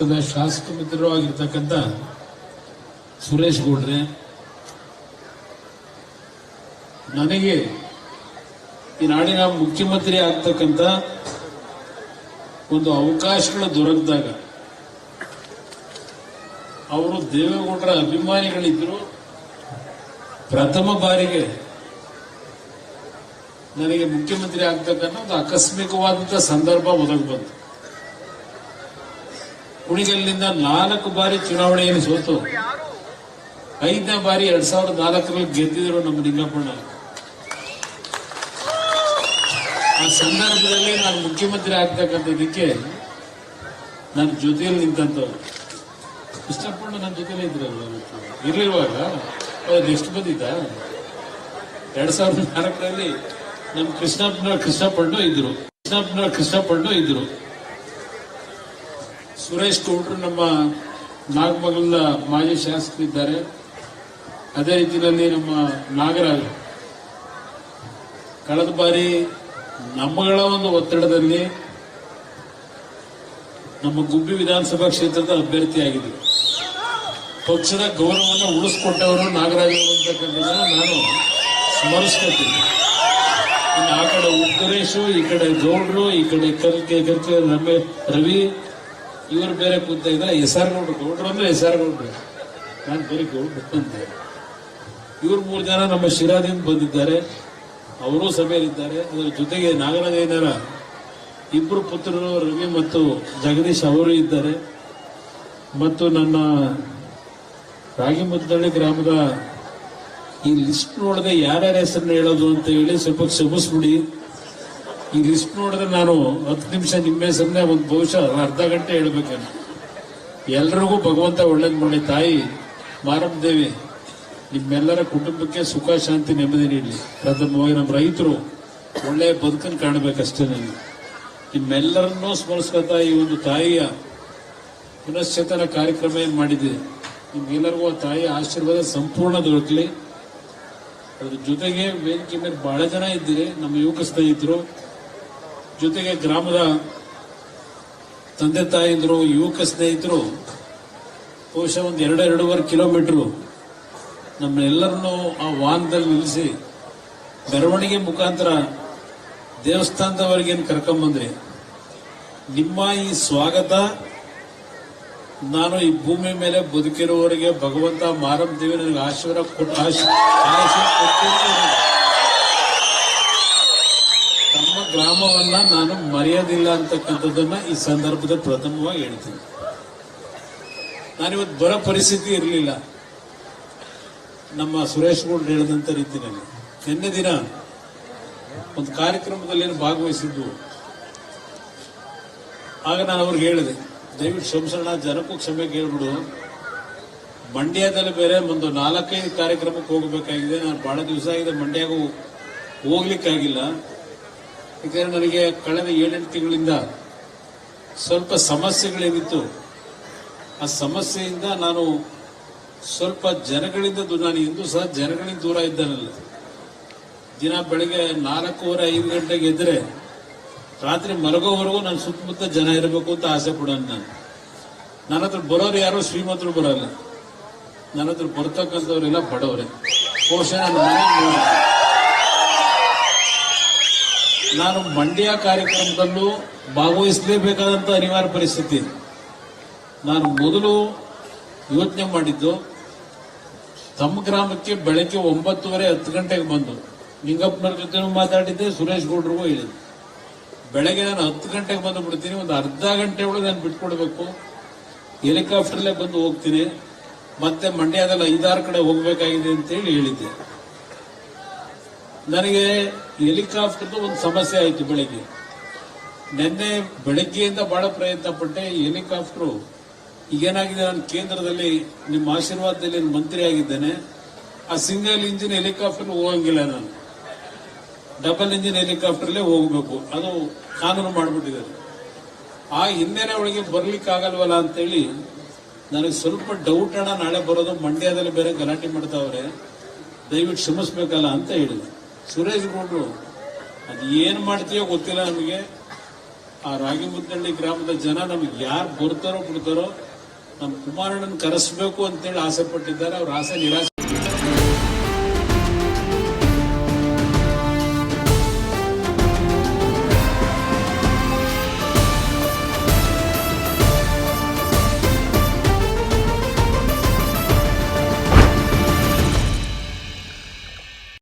ಶಾಸಕ ಮಿತ್ರರು ಆಗಿರ್ತಕ್ಕಂಥ ಸುರೇಶ್ ಗೌಡ್ರೆ, ನನಗೆ ಈ ನಾಡಿನ ಮುಖ್ಯಮಂತ್ರಿ ಆಗ್ತಕ್ಕಂಥ ಒಂದು ಅವಕಾಶಗಳು ದೊರಕಿದಾಗ ಅವರು ದೇವೇಗೌಡರ ಅಭಿಮಾನಿಗಳಿದ್ರು. ಪ್ರಥಮ ಬಾರಿಗೆ ನನಗೆ ಮುಖ್ಯಮಂತ್ರಿ ಆಗ್ತಕ್ಕಂಥ ಒಂದು ಆಕಸ್ಮಿಕವಾದಂತಹ ಸಂದರ್ಭ ಒದಗಿ ಬಂತು. ಕುಣಿಗಲ್ಲಿಂದ 4 ಬಾರಿ ಚುನಾವಣೆಯನ್ನು ಸೋತು 5ನೇ ಬಾರಿ 2004ರಲ್ಲಿ ಗೆದ್ದಿದ್ರು ನಮ್ಮ ನಿಂಗಪ್ಪಣ್ಣ. ಆ ಸಂದರ್ಭದಲ್ಲಿ ನಾನು ಮುಖ್ಯಮಂತ್ರಿ ಆಗ್ತಕ್ಕಂಥದಕ್ಕೆ ನನ್ನ ಜೊತೆಯಲ್ಲಿ ನಿಂತಂತವ್ರು ಕೃಷ್ಣಪ್ಪಣ್ಣ ನನ್ನ ಜೊತೆಲೇ ಇದ್ರಲ್ಲ. ಇರ್ಲಿರುವಾಗ ಎಷ್ಟು ಬಂದಿದ್ದ 2004ರಲ್ಲಿ ನಮ್ಮ ಕೃಷ್ಣಪ್ಪಣ್ಣ ಇದ್ರು. ಸುರೇಶ್ ಗೌಡ್ರು ನಮ್ಮ ನಾಗಮಗಲ ಮಾಜಿ ಶಾಸಕರಿದ್ದಾರೆ. ಅದೇ ರೀತಿಯಲ್ಲಿ ನಮ್ಮ ನಾಗರಾಜ್ ಕಳೆದ ಬಾರಿ ನಮ್ಮಗಳ ಒಂದು ಒತ್ತಡದಲ್ಲಿ ನಮ್ಮ ಗುಬ್ಬಿ ವಿಧಾನಸಭಾ ಕ್ಷೇತ್ರದ ಅಭ್ಯರ್ಥಿಯಾಗಿದ್ದರು. ಪಕ್ಷದ ಗೌರವವನ್ನು ಉಳಿಸ್ಕೊಟ್ಟವರು ನಾಗರಾಜ್ ಅವರು ಅಂತಕ್ಕಂಥದ್ದನ್ನು ನಾನು ಸ್ಮರಿಸ್ಕೊತೀನಿ. ಆ ಕಡೆ ಉತ್ತರೇಶು, ಈ ಕಡೆ ಗೌಡ್ರು, ಈ ಕಡೆ ಕರ್ಕೆ ರವಿ, ಇವರು ಬೇರೆ ಕೂತ ಇದ್ದಾರೆ. ಎಸ್.ಆರ್. ಗೌಡ್ರು ಅಂದ್ರೆ ಎಸ್.ಆರ್. ಗೌಡ್ರು, ನಾನು ಬೇರೆ ಗೌಡ್ರು ಅಂತ. ಇವ್ರು 3 ಜನ ನಮ್ಮ ಶಿರಾದಿಂದ ಬಂದಿದ್ದಾರೆ, ಅವರು ಸಭೆಯಲ್ಲಿದ್ದಾರೆ. ಅದರ ಜೊತೆಗೆ ನಾಗರಾಜಯ್ಯನರ 2 ಪುತ್ರರು ರವಿ ಮತ್ತು ಜಗದೀಶ್ ಅವರು ಇದ್ದಾರೆ. ಮತ್ತು ನನ್ನ ರಾಗಿಮುದ್ದಳ್ಳಿ ಗ್ರಾಮದ ಈ ಲಿಸ್ಟ್ ನೋಡದೆ ಯಾರ್ಯಾರ ಹೆಸರನ್ನ ಹೇಳೋದು ಅಂತ ಹೇಳಿ ಸ್ವಲ್ಪ ಕ್ಷಮಿಸ್ಬಿಡಿ. ಈ ಲಿಸ್ಟ್ ನೋಡಿದ್ರೆ ನಾನು 10 ನಿಮಿಷ ನಿಮ್ಮ ಹೆಸರನ್ನೇ ಒಂದು ಬಹುಶಃ ಅರ್ಧ ಗಂಟೆ ಹೇಳ್ಬೇಕೇನು. ಎಲ್ರಿಗೂ ಭಗವಂತ ಒಳ್ಳೇದು ಮಾಡಿ. ತಾಯಿ ಮಾರಮ್ಮ ದೇವಿ ನಿಮ್ಮೆಲ್ಲರ ಕುಟುಂಬಕ್ಕೆ ಸುಖ, ಶಾಂತಿ, ನೆಮ್ಮದಿ ನೀಡಲಿ. ಪ್ರಥಮವಾಗಿ ನಮ್ಮ ರೈತರು ಒಳ್ಳೆಯ ಬದುಕನ್ನು ಕಾಣಬೇಕಷ್ಟೇ. ನಿಮ್ಮೆಲ್ಲರನ್ನೂ ಸ್ಮರಿಸ್ಕೊತಾ ಈ ಒಂದು ತಾಯಿಯ ಪುನಶ್ಚೇತನ ಕಾರ್ಯಕ್ರಮ ಏನು ಮಾಡಿದೆ, ನಿಮ್ಗೆಲ್ಲರಿಗೂ ಆ ತಾಯಿಯ ಆಶೀರ್ವಾದ ಸಂಪೂರ್ಣ ದೊರಕಲಿ. ಅದ್ರ ಜೊತೆಗೆ ವೇದಿಕೆ ಮೇಲೆ ಬಹಳ ಜನ ಇದ್ದೀರಿ, ನಮ್ಮ ಯುವಕ ಸ್ನೇಹಿತರು, ಜೊತೆಗೆ ಗ್ರಾಮದ ತಂದೆ ತಾಯಿದ್ರು, ಯುವಕ ಸ್ನೇಹಿತರು ಬಹುಶಃ ಒಂದು 2-2.5 ಕಿಲೋಮೀಟರ್ ನಮ್ಮೆಲ್ಲರನ್ನು ಆ ವಾಹನದಲ್ಲಿ ನಿಲ್ಲಿಸಿ ಮೆರವಣಿಗೆ ಮುಖಾಂತರ ದೇವಸ್ಥಾನದವರೆಗೇನು ಕರ್ಕೊಂಬಂದ್ರಿ. ನಿಮ್ಮ ಈ ಸ್ವಾಗತ ನಾನು ಈ ಭೂಮಿ ಮೇಲೆ ಬದುಕಿರುವವರೆಗೆ ಭಗವಂತ ಮಾರಮ್ಮ ದೇವಿ ನನಗೆ ಆಶೀರ್ವಾದ ಕೊಟ್ಟು ತಮ್ಮ ಗ್ರಾಮವನ್ನ ನಾನು ಮರೆಯೋದಿಲ್ಲ ಅಂತಕ್ಕಂಥದ್ದನ್ನ ಈ ಸಂದರ್ಭದಲ್ಲಿ ಪ್ರಥಮವಾಗಿ ಹೇಳ್ತೀನಿ. ನಾನಿವತ್ತು ಬರೋ ಪರಿಸ್ಥಿತಿ ಇರಲಿಲ್ಲ, ನಮ್ಮ ಸುರೇಶ್ ಗೌಡ್ರು ಹೇಳಿದಂತ ರೀತಿಯಲ್ಲಿ. ನಿನ್ನೆ ದಿನ ಒಂದು ಕಾರ್ಯಕ್ರಮದಲ್ಲಿ ಭಾಗವಹಿಸಿದ್ದು. ಆಗ ನಾನು ಅವ್ರಿಗೆ ಹೇಳಿದೆ, ದಯವಿಟ್ಟು ಕ್ಷಮಿಸೋಣ, ಜನಕ್ಕೂ ಕ್ಷಮೆ ಕೇಳ್ಬಿಡು. ಮಂಡ್ಯದಲ್ಲಿ ಬೇರೆ ಒಂದು 4-5 ಕಾರ್ಯಕ್ರಮಕ್ಕೆ ಹೋಗಬೇಕಾಗಿದೆ. ನಾನು ಬಹಳ ದಿವಸ ಆಗಿದೆ ಮಂಡ್ಯಗೂ ಹೋಗ್ಲಿಕ್ಕಾಗಿಲ್ಲ. ಯಾಕಂದ್ರೆ ನನಗೆ ಕಳೆದ 7-8 ತಿಂಗಳಿಂದ ಸ್ವಲ್ಪ ಸಮಸ್ಯೆಗಳೇನಿತ್ತು. ಆ ಸಮಸ್ಯೆಯಿಂದ ನಾನು ಸ್ವಲ್ಪ ಜನಗಳಿಂದ ನಾನು ಎಂದೂ ಸಹ ಜನಗಳಿಂದ ದೂರ ಇದ್ದಾನಲ್ಲ. ದಿನ ಬೆಳಿಗ್ಗೆ 4:15 ಗಂಟೆಗೆ ಎದ್ರೆ ರಾತ್ರಿ ಮಲಗೋವರೆಗೂ ನನ್ನ ಸುತ್ತಮುತ್ತ ಜನ ಇರಬೇಕು ಅಂತ ಆಸೆ ಪಡೋಣ. ನನ್ನ ಹತ್ರ ಬರೋರು ಯಾರು ಶ್ರೀಮಂತರು ಬರಲ್ಲ, ನನ್ನ ಹತ್ರ ಬರ್ತಕ್ಕಂಥವ್ರೆಲ್ಲ ಬಡವರೇ. ಬಹುಶಃ ನಾನು ಮಂಡ್ಯ ಕಾರ್ಯಕ್ರಮದಲ್ಲೂ ಭಾಗವಹಿಸಲೇಬೇಕಾದಂತ ಅನಿವಾರ್ಯ ಪರಿಸ್ಥಿತಿ. ನಾನು ಮೊದಲು ಯೋಚನೆ ಮಾಡಿದ್ದು, ತಮ್ಮ ಗ್ರಾಮಕ್ಕೆ ಬೆಳಗ್ಗೆ 9:30-10 ಗಂಟೆಗೆ ಬಂದು ನಿಂಗಪ್ಪನವ್ರ ಜೊತೆ ಮಾತಾಡಿದ್ದೆ, ಸುರೇಶ್ ಗೌಡ್ರಿಗೂ ಹೇಳಿದ್ದೆ. ಬೆಳಗ್ಗೆ ನಾನು 10 ಗಂಟೆಗೆ ಬಂದು ಬಿಡ್ತೀನಿ, ಒಂದು ಅರ್ಧ ಗಂಟೆ ಒಳಗೆ ನಾನು ಬಿಟ್ಕೊಡ್ಬೇಕು, ಹೆಲಿಕಾಪ್ಟರ್ಲೇ ಬಂದು ಹೋಗ್ತೀನಿ, ಮತ್ತೆ ಮಂಡ್ಯದಲ್ಲಿ 5-6 ಕಡೆ ಹೋಗ್ಬೇಕಾಗಿದೆ ಅಂತೇಳಿ ಹೇಳಿದ್ದೆ. ನನಗೆ ಹೆಲಿಕಾಪ್ಟರ್ದು ಒಂದು ಸಮಸ್ಯೆ ಆಯಿತು ಬೆಳಗ್ಗೆ. ನಿನ್ನೆ ಬೆಳಗ್ಗೆಯಿಂದ ಬಹಳ ಪ್ರಯತ್ನ ಪಟ್ಟೆ. ಹೆಲಿಕಾಪ್ಟರ್ ಈಗೇನಾಗಿದೆ, ನಾನು ಕೇಂದ್ರದಲ್ಲಿ ನಿಮ್ಮ ಆಶೀರ್ವಾದದಲ್ಲಿ ಮಂತ್ರಿ ಆಗಿದ್ದೇನೆ. ಆ ಸಿಂಗಲ್ ಇಂಜಿನ್ ಹೆಲಿಕಾಪ್ಟರ್ ಹೋಗಂಗಿಲ್ಲ, ನಾನು ಡಬಲ್ ಇಂಜಿನ್ ಹೆಲಿಕಾಪ್ಟರ್ಲೇ ಹೋಗಬೇಕು. ಅದು ಕಾನೂನು ಮಾಡಿಬಿಟ್ಟಿದ್ದಾರೆ. ಆ ಹಿನ್ನೆಲೆ ಒಳಗೆ ಬರ್ಲಿಕ್ಕಾಗಲ್ವಲ್ಲ ಅಂತೇಳಿ ನನಗೆ ಸ್ವಲ್ಪ ಡೌಟ್ ಅಣ್ಣ, ನಾಳೆ ಬರೋದು ಮಂಡ್ಯದಲ್ಲಿ ಬೇರೆ ಗಲಾಟೆ ಮಾಡ್ತಾವ್ರೆ, ದಯವಿಟ್ಟು ಕ್ಷಮಿಸ್ಬೇಕಲ್ಲ ಅಂತ ಹೇಳಿದೆ. ಸುರೇಶ್ ಗೌಡ್ರು ಅದು ಏನು ಮಾಡ್ತೀಯೋ ಗೊತ್ತಿಲ್ಲ ನಮಗೆ, ಆ ರಾಗಿಮುದ್ದಳ್ಳಿ ಗ್ರಾಮದ ಜನ ನಮ್ಗೆ ಯಾರು ಬರ್ತಾರೋ ಬಿಡ್ತಾರೋ ನಮ್ಮ ಕುಮಾರಣ್ಣನ ಕರೆಸ್ಬೇಕು ಅಂತೇಳಿ ಆಸೆ ಪಟ್ಟಿದ್ದಾರೆ. ಅವ್ರ ಆಸೆ ನಿರಾಸೆ